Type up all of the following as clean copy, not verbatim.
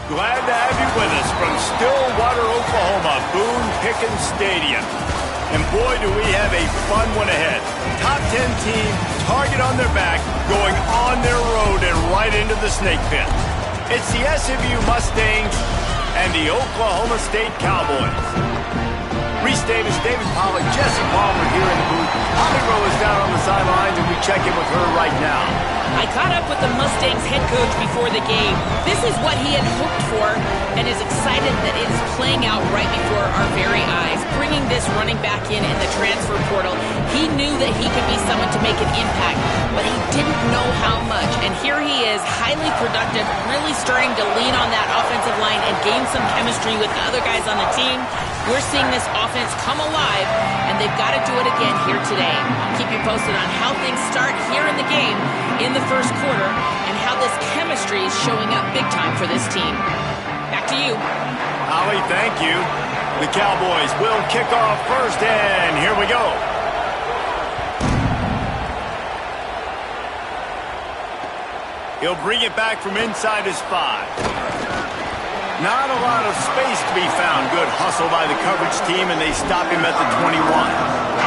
Glad to have you with us from Stillwater, Oklahoma, Boone Pickens Stadium. And boy, do we have a fun one ahead. Top 10 team, target on their back, going on their road and right into the snake pit. It's the SMU Mustangs and the Oklahoma State Cowboys. Reese Davis, David Pollack, Jesse Palmer here in the booth. Holly Rowe is down on the sidelines, and we check in with her right now. I caught up with the Mustangs head coach before the game. This is what he had hoped for and is excited that it is playing out right before our very eyes. Bringing this running back in the transfer portal, he knew that he could be someone to make an impact, but he didn't know how much. And here he is, highly productive, really starting to lean on that offensive line and gain some chemistry with the other guys on the team. We're seeing this offense come alive, and they've got to do it again here today. I'll keep you posted on how things start here in the game in the first quarter and how this chemistry is showing up big time for this team. Back to you. Holly, thank you. The Cowboys will kick off first, and here we go. He'll bring it back from inside his 5. Not a lot of space to be found. Good hustle by the coverage team, and they stop him at the 21.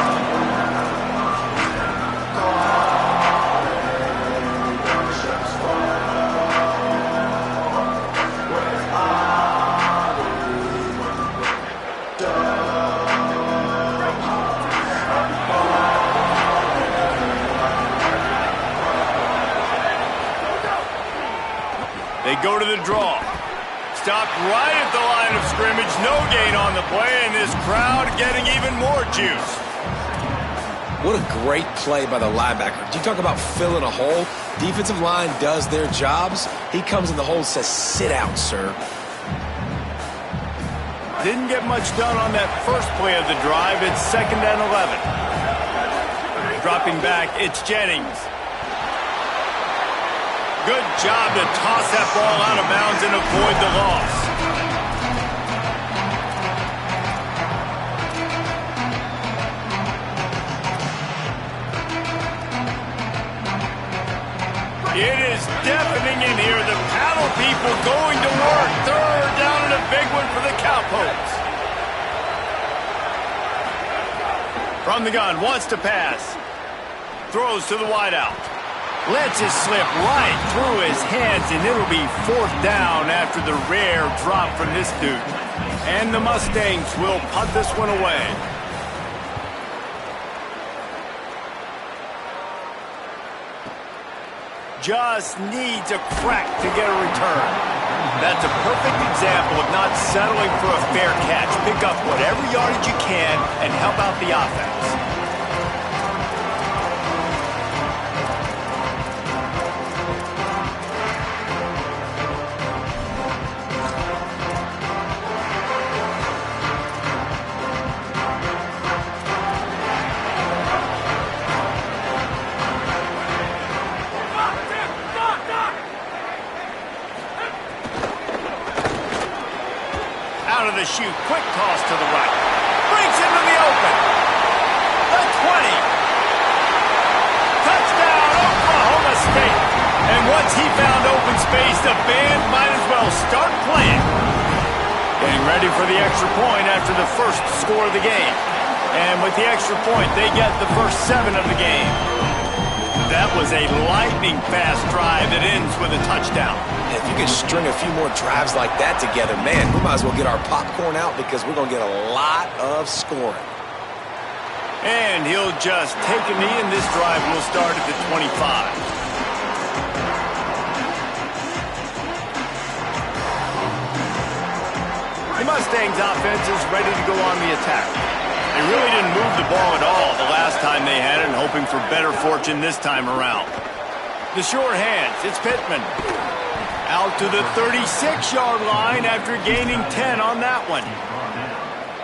They go to the draw. Stopped right at the line of scrimmage. No gain on the play, and this crowd getting even more juice. What a great play by the linebacker. Do you talk about filling a hole? Defensive line does their jobs. He comes in the hole and says, sit out, sir. Didn't get much done on that first play of the drive. It's 2nd and 11. Dropping back, it's Jennings. Good job to toss that ball out of bounds and avoid the loss. It is deafening in here. The paddle people going to work. 3rd down and a big one for the Cowpokes. From the gun, wants to pass. Throws to the wideout. Lets it slip right through his hands, and it'll be 4th down after the rare drop from this dude. And the Mustangs will punt this one away. Just needs a crack to get a return. That's a perfect example of not settling for a fair catch. Pick up whatever yardage you can and help out the offense. Out of the chute, quick toss to the right. Brings him to the open. The 20. Touchdown, Oklahoma State. And once he found open space, the band might as well start playing. Getting ready for the extra point after the first score of the game. And with the extra point, they get the first 7 of the game. That was a lightning-fast drive that ends with a touchdown. If you can string a few more drives like that together, man, we might as well get our popcorn out because we're going to get a lot of scoring. And he'll just take a knee, and this drive will start at the 25. The Mustangs offense is ready to go on the attack. They really didn't move the ball at all the last time they had it, and hoping for better fortune this time around. The sure hands, it's Pittman. Out to the 36-yard line after gaining 10 on that one.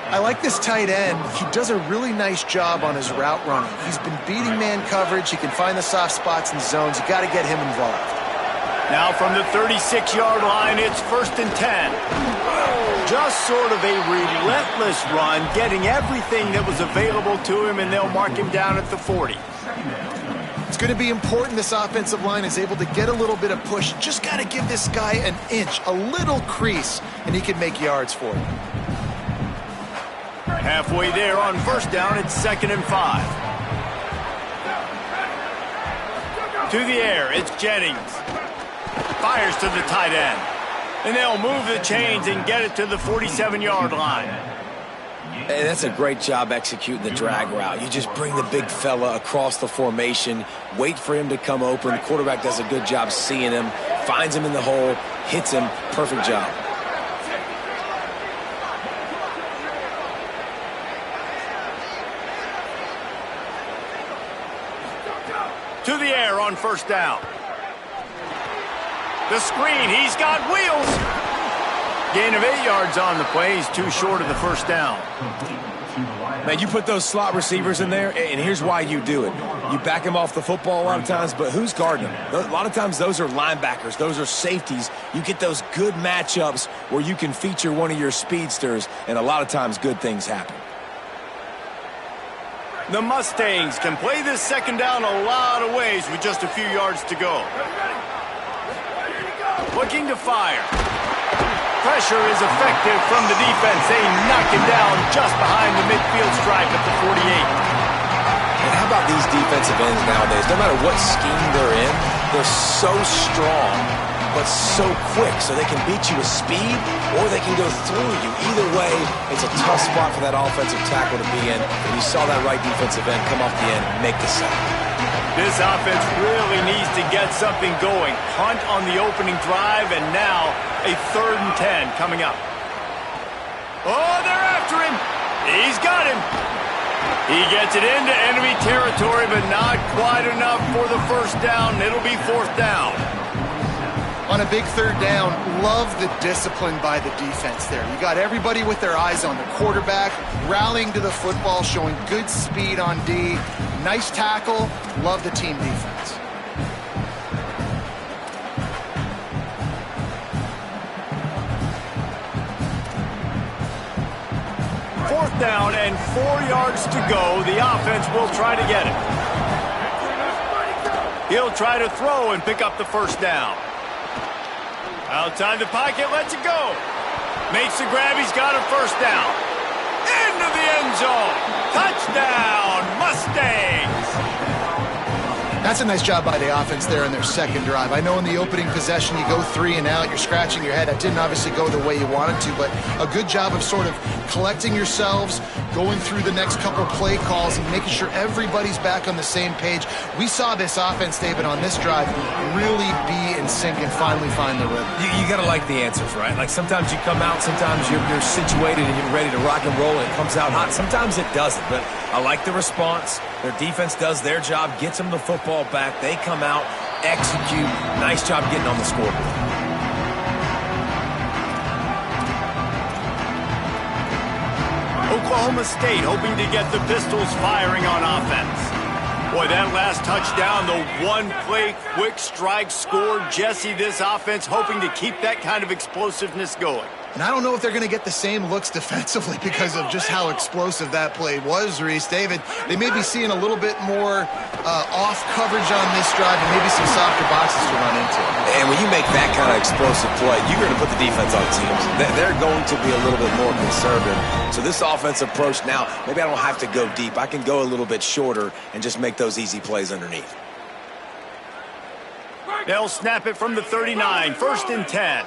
I like this tight end. He does a really nice job on his route running. He's been beating man coverage. He can find the soft spots and zones. You got to get him involved. Now from the 36-yard line, it's 1st and 10. Just sort of a relentless run, getting everything that was available to him, and they'll mark him down at the 40. It's going to be important this offensive line is able to get a little bit of push. Just got to give this guy an inch, a little crease, and he can make yards for you. Halfway there on first down, it's 2nd and 5. To the air, it's Jennings. Fires to the tight end. And they'll move the chains and get it to the 47-yard line. Hey, that's a great job executing the drag route. You just bring the big fella across the formation, wait for him to come open. The quarterback does a good job seeing him, finds him in the hole, hits him. Perfect job. To the air on first down. The screen, he's got wheels. Gain of 8 yards on the play. He's too short of the first down. Man, you put those slot receivers in there, and here's why you do it. You back them off the football a lot of times, but who's guarding them? A lot of times those are linebackers. Those are safeties. You get those good matchups where you can feature one of your speedsters, and a lot of times good things happen. The Mustangs can play this second down a lot of ways with just a few yards to go. Looking to fire. Pressure is effective from the defense. They knock him down just behind the midfield stripe at the 48. And how about these defensive ends nowadays? No matter what scheme they're in, they're so strong, but so quick. So they can beat you with speed, or they can go through you. Either way, it's a tough spot for that offensive tackle to be in. And you saw that right defensive end come off the end and make the sack. This offense really needs to get something going. Punt on the opening drive, and now a 3rd and 10 coming up. Oh, they're after him. He's got him. He gets it into enemy territory, but not quite enough for the first down. It'll be 4th down. On a big 3rd down, love the discipline by the defense there. You got everybody with their eyes on the quarterback, rallying to the football, showing good speed on D. Nice tackle. Love the team defense. Fourth down and 4 yards to go. The offense will try to get it. He'll try to throw and pick up the first down. Outside the pocket, lets it go. Makes the grab, he's got a first down. Into the end zone. Touchdown, Mustangs. That's a nice job by the offense there in their second drive. I know in the opening possession you go 3 and out, you're scratching your head. That didn't obviously go the way you wanted to, but a good job of sort of collecting yourselves, going through the next couple play calls and making sure everybody's back on the same page. We saw this offense, David, on this drive really be in sync and finally find the rhythm. You got to like the answers, right? Like sometimes you come out, sometimes you're situated and you're ready to rock and roll and it comes out hot. Sometimes it doesn't, but I like the response. Their defense does their job, gets them the football back. They come out, execute. Nice job getting on the scoreboard. Oklahoma State hoping to get the Pistols firing on offense. Boy, that last touchdown, the one-play quick strike scored. Jesse, this offense hoping to keep that kind of explosiveness going. And I don't know if they're going to get the same looks defensively because of just how explosive that play was, Reese. David, they may be seeing a little bit more off coverage on this drive and maybe some softer boxes to run into. And when you make that kind of explosive play, you're going to put the defense on teams. They're going to be a little bit more conservative. So this offensive approach now, maybe I don't have to go deep. I can go a little bit shorter and just make those easy plays underneath. They'll snap it from the 39, 1st and 10.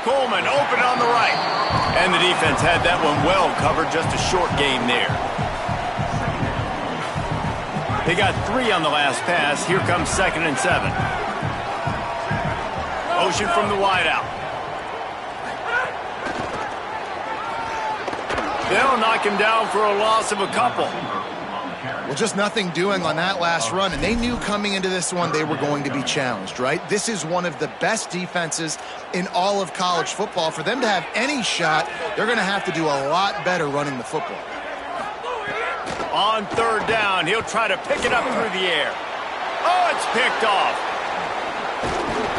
Coleman open on the right. And the defense had that one well covered. Just a short game there. They got 3 on the last pass. Here comes 2nd and 7. Motion from the wideout. They'll knock him down for a loss of a couple. Well, just nothing doing on that last run, and they knew coming into this one they were going to be challenged, right? This is one of the best defenses in all of college football. For them to have any shot, they're going to have to do a lot better running the football. On 3rd down, he'll try to pick it up through the air. Oh, it's picked off.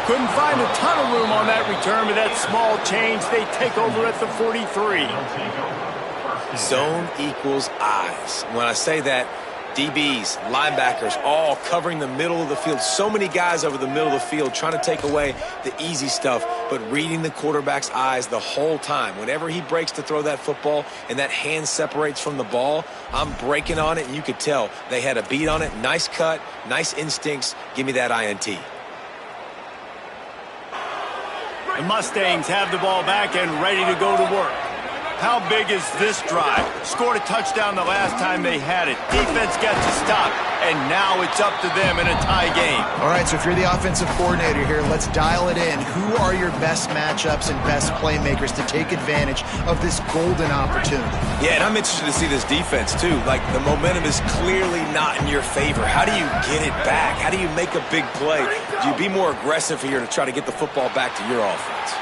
Couldn't find a ton of room on that return, but that small change, they take over at the 43. Zone equals eyes. When I say that, DBs, linebackers, all covering the middle of the field. So many guys over the middle of the field trying to take away the easy stuff, but reading the quarterback's eyes the whole time. Whenever he breaks to throw that football and that hand separates from the ball, I'm breaking on it, and you could tell they had a beat on it. Nice cut, nice instincts. Give me that INT. The Mustangs have the ball back and ready to go to work. How big is this drive? Scored a touchdown the last time they had it. Defense gets a stop, and now it's up to them in a tie game. All right, so if you're the offensive coordinator here, let's dial it in. Who are your best matchups and best playmakers to take advantage of this golden opportunity? Yeah, and I'm interested to see this defense, too. Like, the momentum is clearly not in your favor. How do you get it back? How do you make a big play? Do you be more aggressive here to try to get the football back to your offense?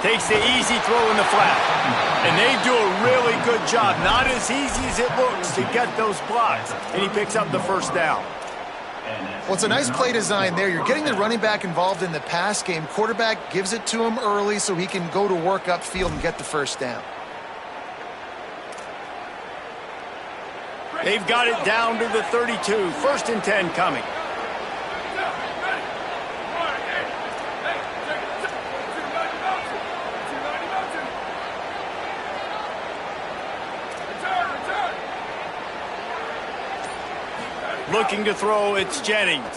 Takes the easy throw in the flat. And they do a really good job. Not as easy as it looks to get those blocks. And he picks up the first down. Well, it's a nice play design there. You're getting the running back involved in the pass game. Quarterback gives it to him early so he can go to work upfield and get the first down. They've got it down to the 32. 1st and 10 coming. Looking to throw, it's Jennings.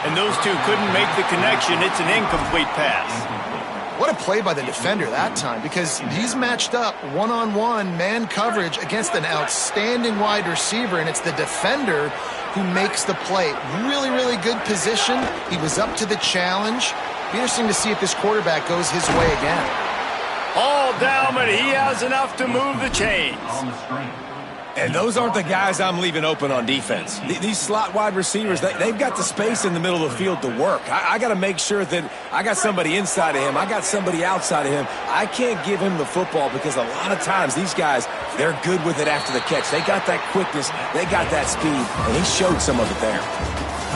And those two couldn't make the connection. It's an incomplete pass. What a play by the defender that time, because he's matched up one-on-one man coverage against an outstanding wide receiver, and it's the defender who makes the play. Really, really good position. He was up to the challenge. Be interesting to see if this quarterback goes his way again. All down, but he has enough to move the chains. And those aren't the guys I'm leaving open on defense. These slot wide receivers, they've got the space in the middle of the field to work. I got to make sure that I got somebody inside of him. I got somebody outside of him. I can't give him the football because a lot of times these guys, they're good with it after the catch. They got that quickness. They got that speed, and he showed some of it there.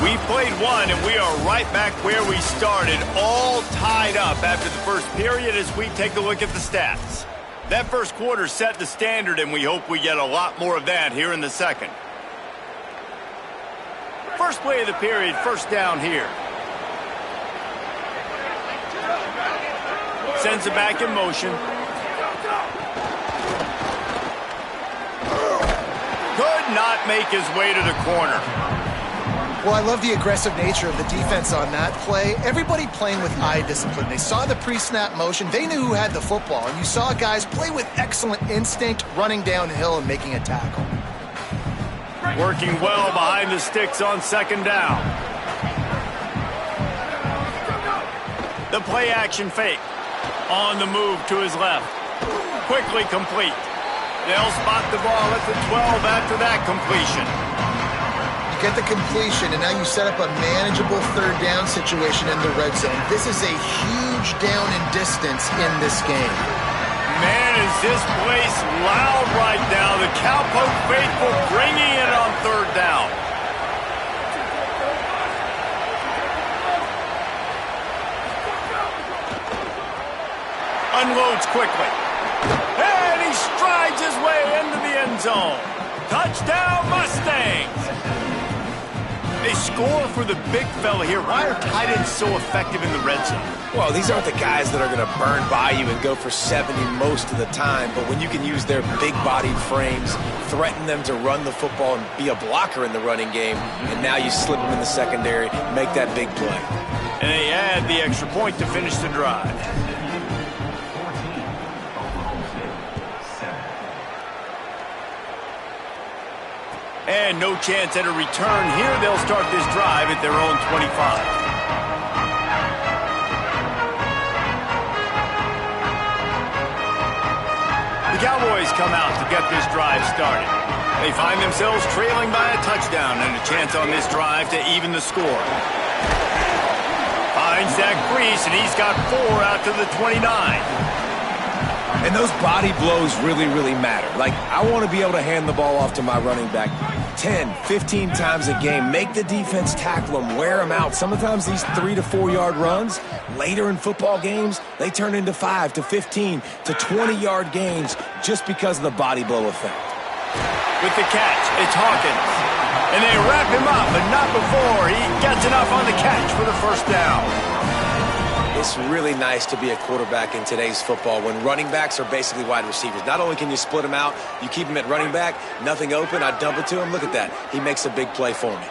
We played one, and we are right back where we started, all tied up after the first period as we take a look at the stats. That first quarter set the standard, and we hope we get a lot more of that here in the second. First play of the period, first down here. Sends it back in motion. Could not make his way to the corner. Well, I love the aggressive nature of the defense on that play. Everybody playing with eye discipline. They saw the pre-snap motion. They knew who had the football. And you saw guys play with excellent instinct, running downhill and making a tackle. Working well behind the sticks on second down. The play action fake. On the move to his left. Quickly complete. They'll spot the ball at the 12 after that completion. Get the completion, and now you set up a manageable third down situation in the red zone. This is a huge down in distance in this game. Man, is this place loud right now. The Cowpoke faithful bringing it on third down. Unloads quickly. And he strides his way into the end zone. Touchdown, Mustangs! They score for the big fella here. Why are tight ends so effective in the red zone? Well, these aren't the guys that are going to burn by you and go for 70 most of the time, but when you can use their big-bodied frames, threaten them to run the football and be a blocker in the running game, and now you slip them in the secondary, make that big play. And they add the extra point to finish the drive. And no chance at a return here. They'll start this drive at their own 25. The Cowboys come out to get this drive started. They find themselves trailing by a touchdown and a chance on this drive to even the score. Finds that crease, and he's got 4 out to the 29. And And those body blows really, really matter. Like, I want to be able to hand the ball off to my running back 10, 15 times a game. Make the defense tackle them, wear them out. Sometimes these 3 to 4 yard runs, later in football games, they turn into 5 to 15 to 20 yard gains just because of the body blow effect. With the catch, it's Hawkins. And they wrap him up, but not before he gets enough on the catch for the first down. It's really nice to be a quarterback in today's football when running backs are basically wide receivers. Not only can you split them out, you keep him at running back, nothing open, I dump it to him. Look at that. He makes a big play for me.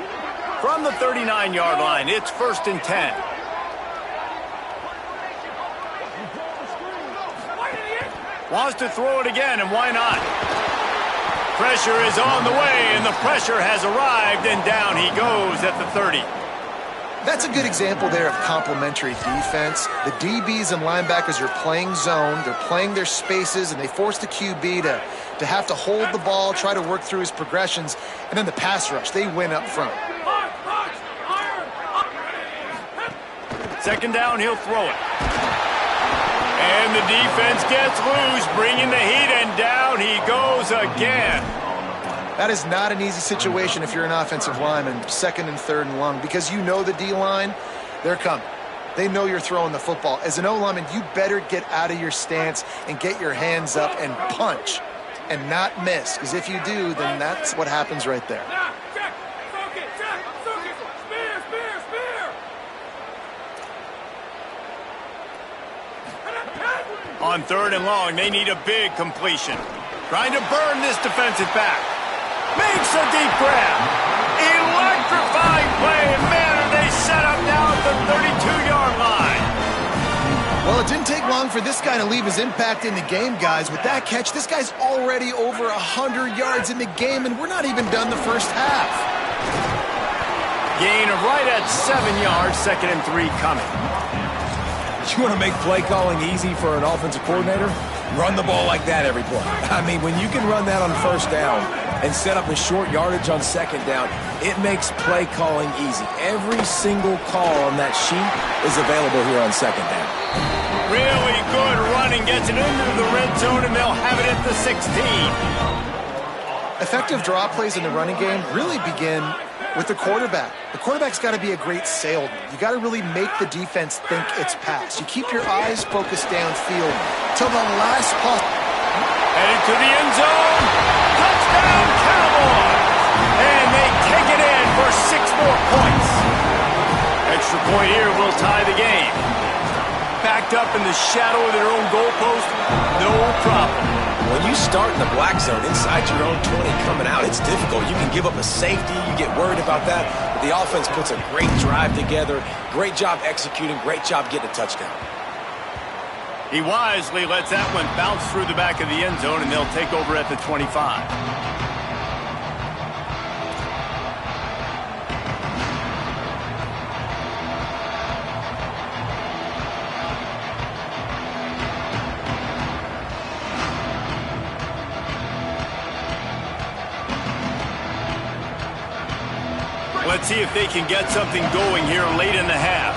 From the 39-yard line, it's 1st and 10. Wants to throw it again, and why not? Pressure is on the way, and the pressure has arrived, and down he goes at the 30. That's a good example there of complementary defense. The DBs and linebackers are playing zone, they're playing their spaces, and they force the QB to have to hold the ball, try to work through his progressions, and then the pass rush, they win up front. 2nd down, he'll throw it. And the defense gets loose, bringing the heat, and down he goes again. That is not an easy situation if you're an offensive lineman, 2nd and 3rd and long, because you know the D-line, they're coming. They know you're throwing the football. As an O-lineman, you better get out of your stance and get your hands up and punch and not miss, because if you do, then that's what happens right there. On 3rd and long, they need a big completion. Trying to burn this defensive back. Makes a deep grab. Electrifying play, and man, are they set up now at the 32-yard line. Well, it didn't take long for this guy to leave his impact in the game, guys. With that catch, this guy's already over 100 yards in the game, and we're not even done the first half. Gain of right at 7 yards, 2nd and 3 coming. You want to make play calling easy for an offensive coordinator? Run the ball like that every play. I mean, when you can run that on 1st down and set up a short yardage on 2nd down, it makes play calling easy. Every single call on that sheet is available here on 2nd down. Really good running, gets it into the red zone, and they'll have it at the 16. Effective draw plays in the running game really begin with the quarterback. The quarterback's got to be a great salesman. You got to really make the defense think it's pass. You keep your eyes focused downfield till the last pass. Headed to the end zone. Touchdown, Cowboys! And they take it in for 6 more points. Extra point here will tie the game. Backed up in the shadow of their own goalpost, no problem. When you start in the black zone inside your own 20 coming out, it's difficult. You can give up a safety. You get worried about that. But the offense puts a great drive together. Great job executing. Great job getting a touchdown. He wisely lets that one bounce through the back of the end zone, and they'll take over at the 25. Let's see if they can get something going here late in the half.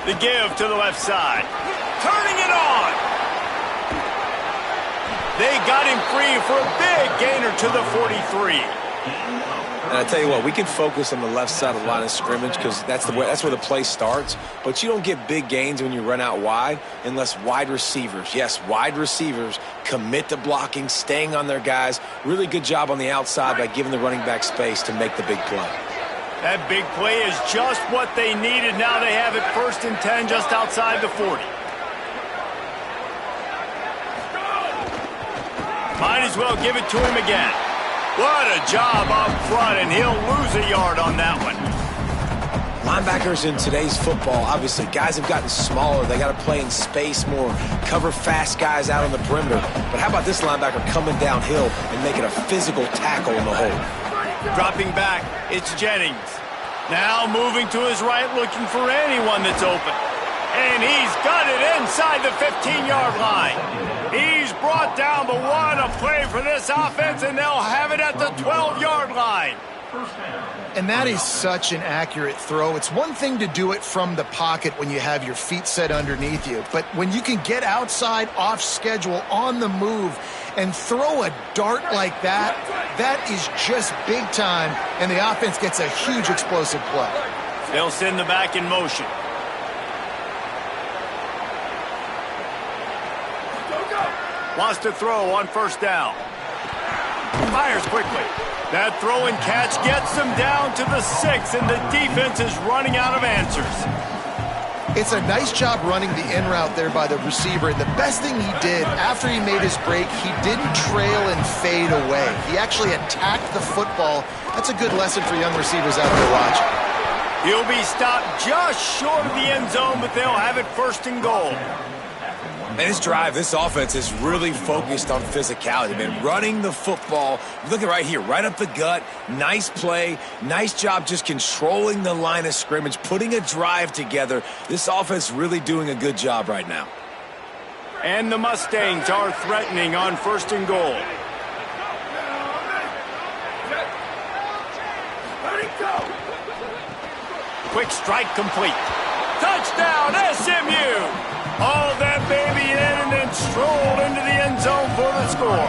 The give to the left side. Turning it on. They got him free for a big gainer to the 43. And I tell you what, we can focus on the left side of the line of scrimmage because that's where the play starts. But you don't get big gains when you run out wide unless wide receivers, yes, wide receivers, commit to blocking, staying on their guys. Really good job on the outside by giving the running back space to make the big play. That big play is just what they needed. Now they have it 1st and 10 just outside the 40. Might as well give it to him again. What a job up front, and he'll lose a yard on that one. Linebackers in today's football, obviously, guys have gotten smaller. They got to play in space more, cover fast guys out on the perimeter. But how about this linebacker coming downhill and making a physical tackle in the hole? Dropping back, it's Jennings. Now moving to his right, looking for anyone that's open. And he's got it inside the 15-yard line. He's brought down, but what a play for this offense, and they'll have it at the 12-yard line. And that is such an accurate throw. It's one thing to do it from the pocket when you have your feet set underneath you, but when you can get outside, off schedule, on the move, and throw a dart like that, that is just big time, and the offense gets a huge explosive play. They'll send the back in motion. Wants to throw on first down. Fires quickly. That throw and catch gets them down to the 6, and the defense is running out of answers. It's a nice job running the in route there by the receiver, and the best thing he did after he made his break, he didn't trail and fade away. He actually attacked the football. That's a good lesson for young receivers out there watching. He'll be stopped just short of the end zone, but they'll have it first and goal. And this drive, this offense is really focused on physicality, man. Running the football, look at right here, right up the gut. Nice play, nice job just controlling the line of scrimmage, putting a drive together. This offense really doing a good job right now. And the Mustangs are threatening on first and goal. Quick strike complete. Touchdown, SMU! All that baby in and then strolled into the end zone for the score.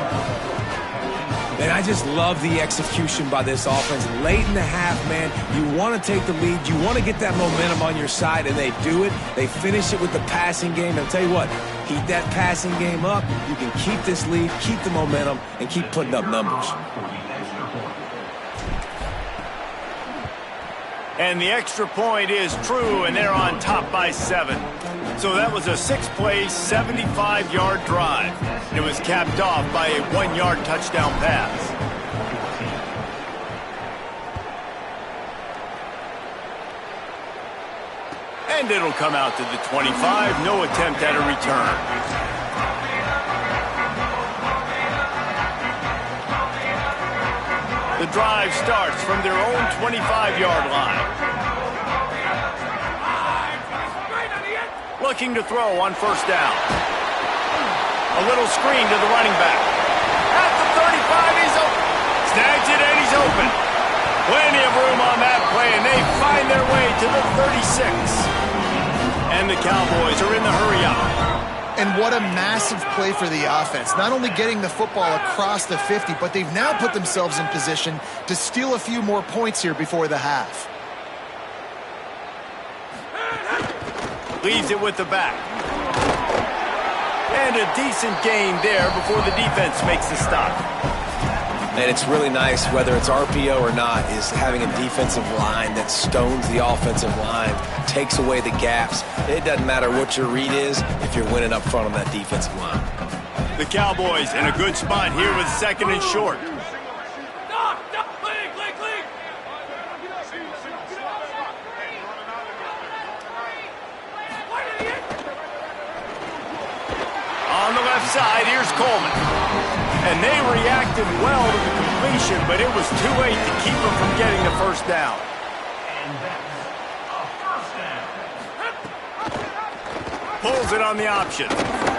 Man, I just love the execution by this offense. Late in the half, man, you want to take the lead. You want to get that momentum on your side, and they do it. They finish it with the passing game. And I'll tell you what, keep that passing game up. You can keep this lead, keep the momentum, and keep putting up numbers. And the extra point is true, and they're on top by 7. So that was a 6-play, 75-yard drive. It was capped off by a 1-yard touchdown pass. And it'll come out to the 25. No attempt at a return. The drive starts from their own 25-yard line. Looking to throw on first down. A little screen to the running back. At the 35, he's open. Snags it and he's open. Plenty of room on that play, and they find their way to the 36. And the Cowboys are in the hurry up. And what a massive play for the offense. Not only getting the football across the 50, but they've now put themselves in position to steal a few more points here before the half. Leaves it with the back. And a decent gain there before the defense makes the stop. And it's really nice, whether it's RPO or not, is having a defensive line that stones the offensive line, takes away the gaps. It doesn't matter what your read is if you're winning up front on that defensive line. The Cowboys in a good spot here with second and short. On the left side, here's Coleman. And they reacted well to the completion, but it was too late to keep them from getting the first down. Pulls it on the option.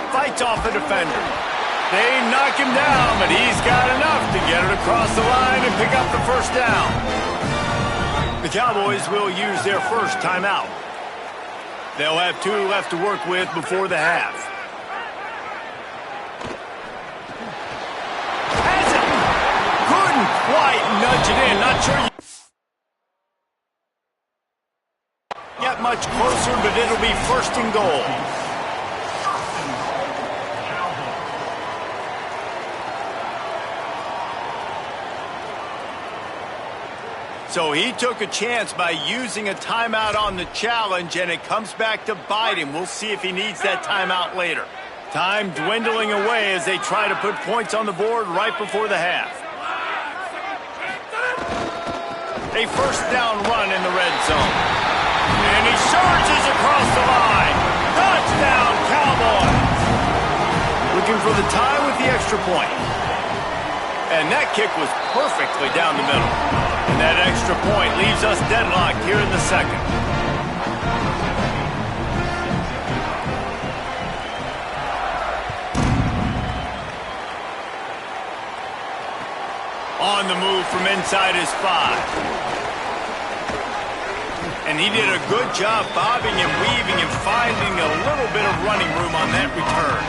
Fights off the defender. They knock him down, but he's got enough to get it across the line and pick up the first down. The Cowboys will use their first timeout. They'll have 2 left to work with before the half. Quite nudge it in. Not sure you get much closer, but it'll be first and goal. So he took a chance by using a timeout on the challenge, and it comes back to bite him. We'll see if he needs that timeout later. Time dwindling away as they try to put points on the board right before the half. A first down run in the red zone. And he surges across the line. Touchdown, Cowboys. Looking for the tie with the extra point. And that kick was perfectly down the middle. And that extra point leaves us deadlocked here in the second. On the move from inside his 5. And he did a good job bobbing and weaving and finding a little bit of running room on that return.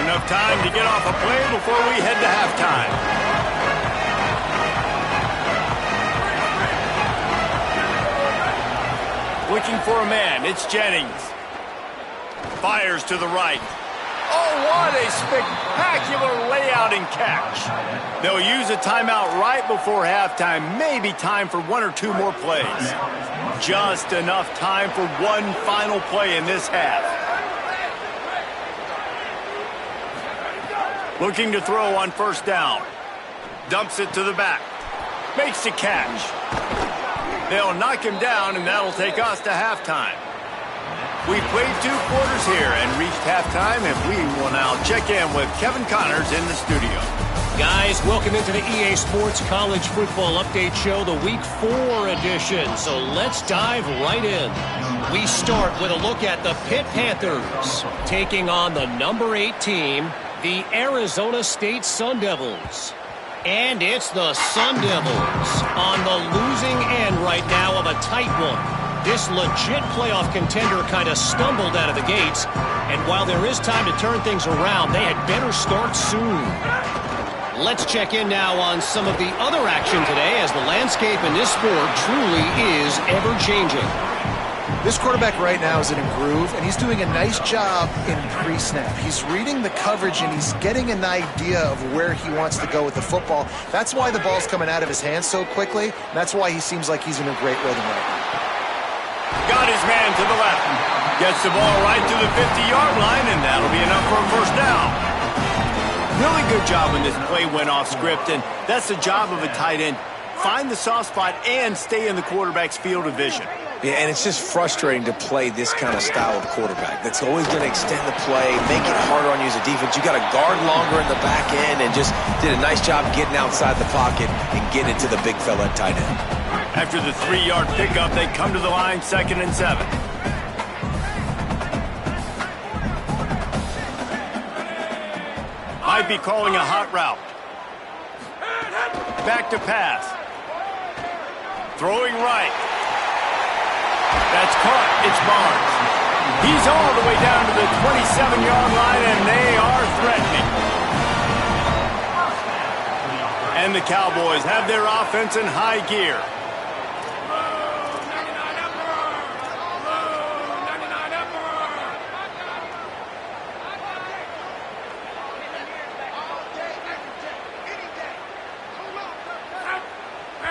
Enough time to get off a play before we head to halftime. Looking for a man, it's Jennings. Fires to the right. Oh, what a spectacular layout and catch. They'll use a timeout right before halftime. Maybe time for 1 or 2 more plays. Just enough time for one final play in this half. Looking to throw on first down. Dumps it to the back. Makes the catch. They'll knock him down, and that'll take us to halftime. We played 2 quarters here and reached halftime, and we will now check in with Kevin Connors in the studio. Guys, welcome into the EA Sports College Football Update Show, the Week 4 edition. So let's dive right in. We start with a look at the Pitt Panthers taking on the number 8 team, the Arizona State Sun Devils. And it's the Sun Devils on the losing end right now of a tight one. This legit playoff contender kind of stumbled out of the gates, and while there is time to turn things around, they had better start soon. Let's check in now on some of the other action today, as the landscape in this sport truly is ever-changing. This quarterback right now is in a groove, and he's doing a nice job in pre-snap. He's reading the coverage, and he's getting an idea of where he wants to go with the football. That's why the ball's coming out of his hands so quickly, and that's why he seems like he's in a great rhythm right now. Got his man to the left. Gets the ball right to the 50-yard line, and that'll be enough for a first down. Really good job when this play went off script, and that's the job of a tight end. Find the soft spot and stay in the quarterback's field of vision. Yeah, and it's just frustrating to play this kind of style of quarterback. That's always going to extend the play, make it harder on you as a defense. You got to guard longer in the back end, and just did a nice job getting outside the pocket and getting it to the big fella at tight end. After the 3-yard pickup, they come to the line, 2nd and 7. Might be calling a hot route. Back to pass. Throwing right. That's caught. It's Barnes. He's all the way down to the 27-yard line, and they are threatening. And the Cowboys have their offense in high gear.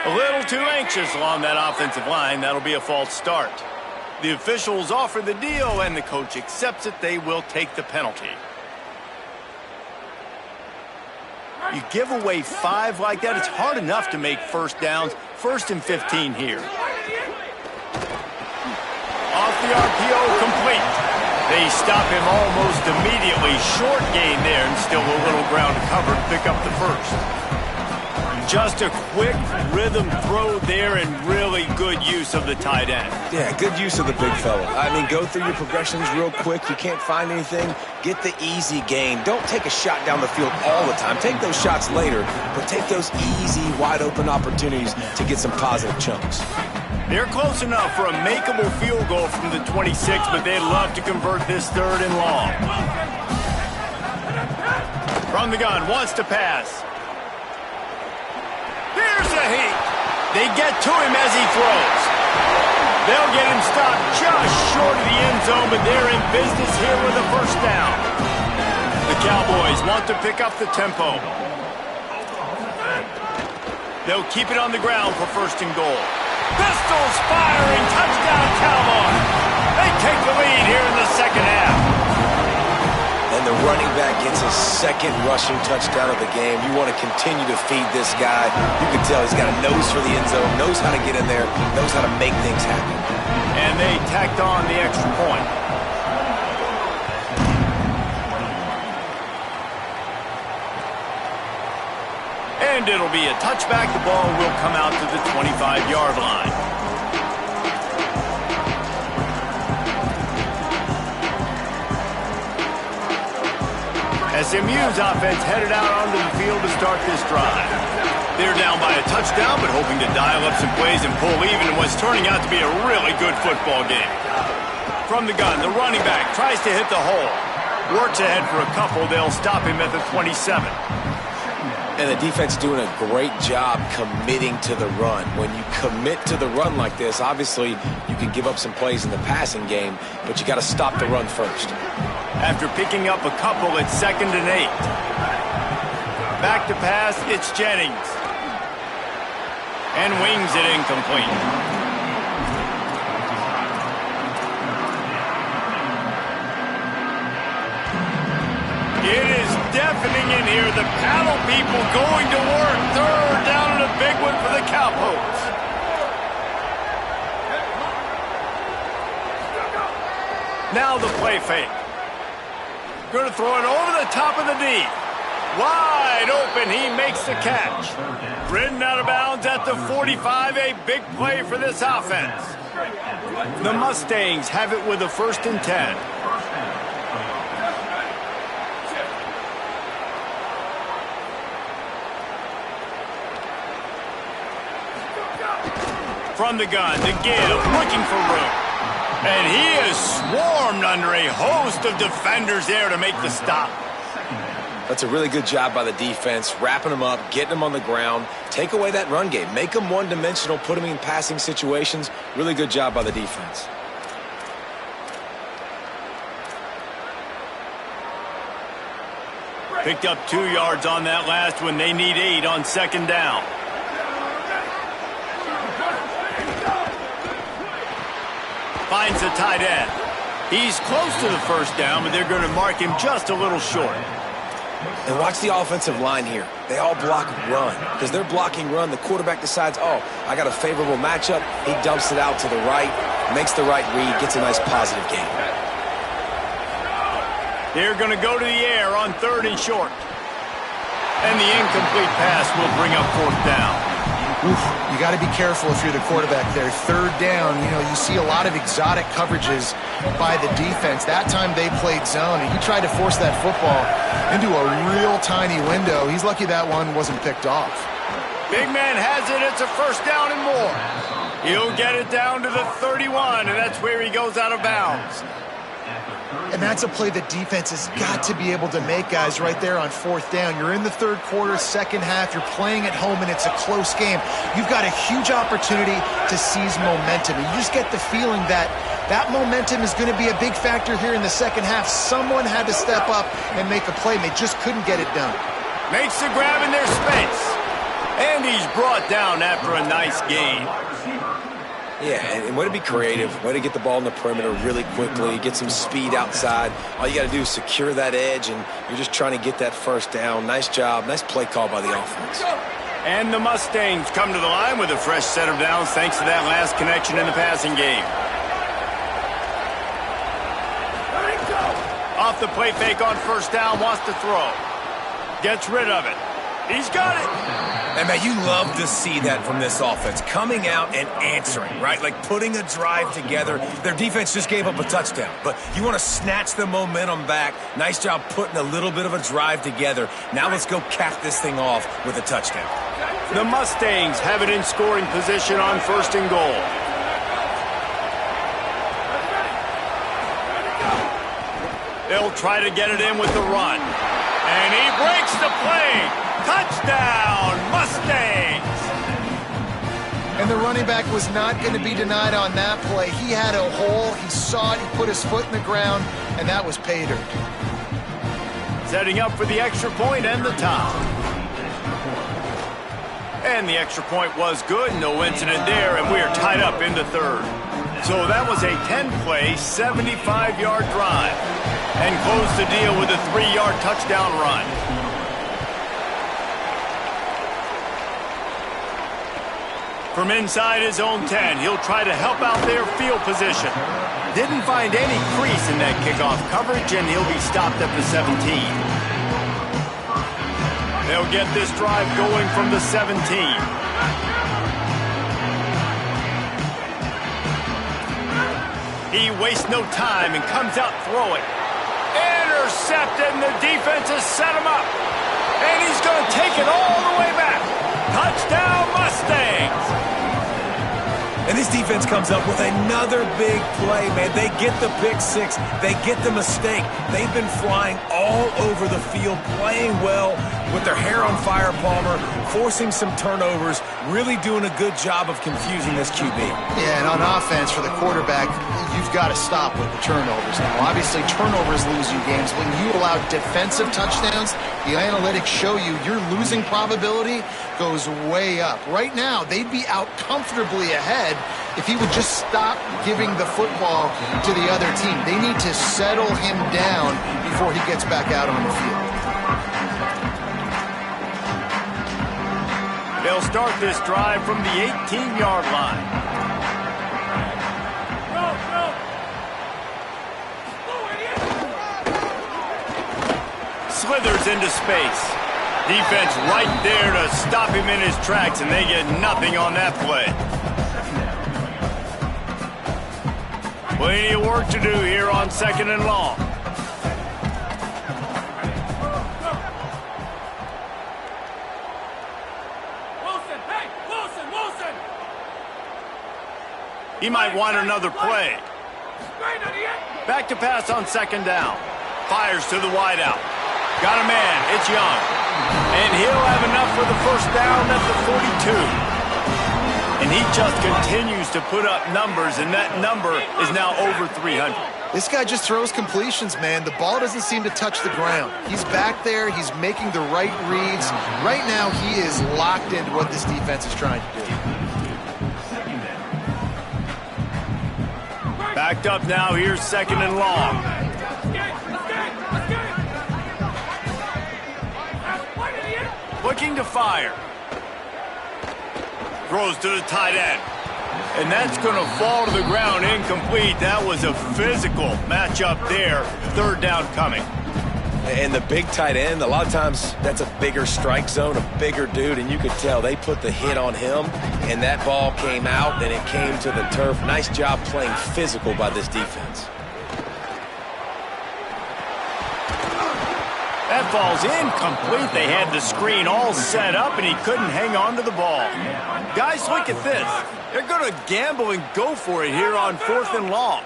A little too anxious along that offensive line. That'll be a false start. The officials offer the deal, and the coach accepts it. They will take the penalty. You give away 5 like that, it's hard enough to make first downs. 1st and 15 here. Off the RPO, complete. They stop him almost immediately. Short gain there, and still a little ground to cover to pick up the first. Just a quick rhythm throw there, and really good use of the tight end. Yeah, good use of the big fella. I mean, go through your progressions real quick. You can't find anything, get the easy gain. Don't take a shot down the field all the time. Take those shots later, but take those easy, wide-open opportunities to get some positive chunks. They're close enough for a makeable field goal from the 26, but they'd love to convert this 3rd and long. From the gun, wants to pass. Here's a heat. They get to him as he throws. They'll get him stopped just short of the end zone, but they're in business here with a first down. The Cowboys want to pick up the tempo. They'll keep it on the ground for 1st and goal. Pistols firing, touchdown Cowboys. They take the lead here in the 2nd half. And the running back gets his 2nd rushing touchdown of the game. You want to continue to feed this guy. You can tell he's got a nose for the end zone, knows how to get in there, knows how to make things happen. And they tacked on the extra point. And it'll be a touchback. The ball will come out to the 25-yard line. SMU's offense headed out onto the field to start this drive. They're down by a touchdown, but hoping to dial up some plays and pull even in what's turning out to be a really good football game. From the gun, the running back tries to hit the hole. Works ahead for a couple. They'll stop him at the 27. And the defense doing a great job committing to the run. When you commit to the run like this, obviously you can give up some plays in the passing game, but you got to stop the run first. After picking up a couple, it's 2nd and 8. Back to pass, it's Jennings. And wings it incomplete. It is deafening in here. The paddle people going to work. 3rd down and a big one for the Cowpokes. Now the play fake. Going to throw it over the top of the D. Wide open, he makes the catch. Ridden out of bounds at the 45, a big play for this offense. The Mustangs have it with a 1st and 10. From the gun, to give, looking for room. And he is swarmed under a host of defenders there to make the stop. That's a really good job by the defense, wrapping them up, getting them on the ground. Take away that run game. Make them one-dimensional, put them in passing situations. Really good job by the defense. Picked up 2 yards on that last one. They need 8 on 2nd down. Finds the tight end. He's close to the 1st down, but they're going to mark him just a little short. And watch the offensive line here. They all block run. Because they're blocking run, the quarterback decides, oh, I got a favorable matchup. He dumps it out to the right, makes the right read, gets a nice positive gain. They're going to go to the air on 3rd and short. And the incomplete pass will bring up 4th down. Oof, you got to be careful if you're the quarterback there. 3rd down, you see a lot of exotic coverages by the defense. That time they played zone, and he tried to force that football into a real tiny window. He's lucky that one wasn't picked off. Big man has it. It's a 1st down and more. He'll get it down to the 31, and that's where he goes out of bounds. And that's a play the defense has got to be able to make, guys, right there on 4th down. You're in the 3rd quarter, 2nd half. You're playing at home, and it's a close game. You've got a huge opportunity to seize momentum. And you just get the feeling that that momentum is going to be a big factor here in the 2nd half. Someone had to step up and make a play, and they just couldn't get it done. Makes the grab in their space. And he's brought down after a nice gain. Yeah, and way to be creative, way to get the ball in the perimeter really quickly, get some speed outside. All you got to do is secure that edge, and you're just trying to get that 1st down. Nice job, nice play call by the offense. And the Mustangs come to the line with a fresh set of downs thanks to that last connection in the passing game. Off the play fake on 1st down, wants to throw. Gets rid of it. He's got it. And, man, you love to see that from this offense, coming out and answering, right? Like putting a drive together. Their defense just gave up a touchdown, but you want to snatch the momentum back. Nice job putting a little bit of a drive together. Now let's go cap this thing off with a touchdown. The Mustangs have it in scoring position on 1st and goal. They'll try to get it in with the run. And he breaks the play. Touchdown, Mustangs! And the running back was not going to be denied on that play. He had a hole, he saw it, he put his foot in the ground, and that was pay dirt. Setting up for the extra point and the tie. And the extra point was good, no incident there, and we are tied up into 3rd. So that was a 10-play, 75-yard drive. And close the deal with a 3-yard touchdown run. From inside his own 10, he'll try to help out their field position. Didn't find any crease in that kickoff coverage, and he'll be stopped at the 17. They'll get this drive going from the 17. He wastes no time and comes out throwing. intercepted, and the defense has set him up. And he's going to take it all the way back. Touchdown, Mustangs! And this defense comes up with another big play, man. They get the pick six. They get the mistake. They've been flying all over the field, playing well with their hair on fire, Palmer, forcing some turnovers, really doing a good job of confusing this QB. Yeah, and on offense for the quarterback, you've got to stop with the turnovers now. Obviously, turnovers lose you games. When you allow defensive touchdowns, the analytics show you your losing probability goes way up. Right now, they'd be out comfortably ahead if he would just stop giving the football to the other team. They need to settle him down before he gets back out on the field. They'll start this drive from the 18-yard line. Slithers into space. Defense right there to stop him in his tracks, and they get nothing on that play. Plenty of work to do here on 2nd and long. Wilson! He might want another play. Back to pass on 2nd down. Fires to the wideout. Got a man. It's Young. And he'll have enough for the first down at the 42. And he just continues to put up numbers, and that number is now over 300. This guy just throws completions, man. The ball doesn't seem to touch the ground. He's back there. He's making the right reads. Right now, he is locked into what this defense is trying to do. Backed up now. Here's 2nd and long. Looking to fire. Throws to the tight end. And that's going to fall to the ground incomplete. That was a physical matchup there. 3rd down coming. And the big tight end, a lot of times that's a bigger strike zone, a bigger dude, and you could tell they put the hit on him, and that ball came out, and it came to the turf. Nice job playing physical by this defense. That ball's incomplete. They had the screen all set up, and he couldn't hang on to the ball. Guys, look at this. They're going to gamble and go for it here on 4th and long.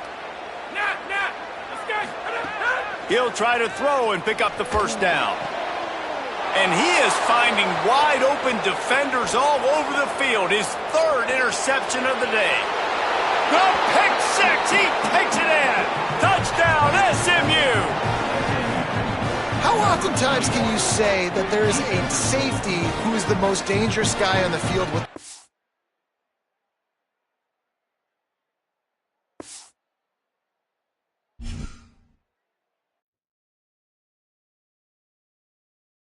He'll try to throw and pick up the first down. And he is finding wide open defenders all over the field. His 3rd interception of the day. The pick six. He takes it in. Touchdown, SMU. How oftentimes can you say that there is a safety who is the most dangerous guy on the field with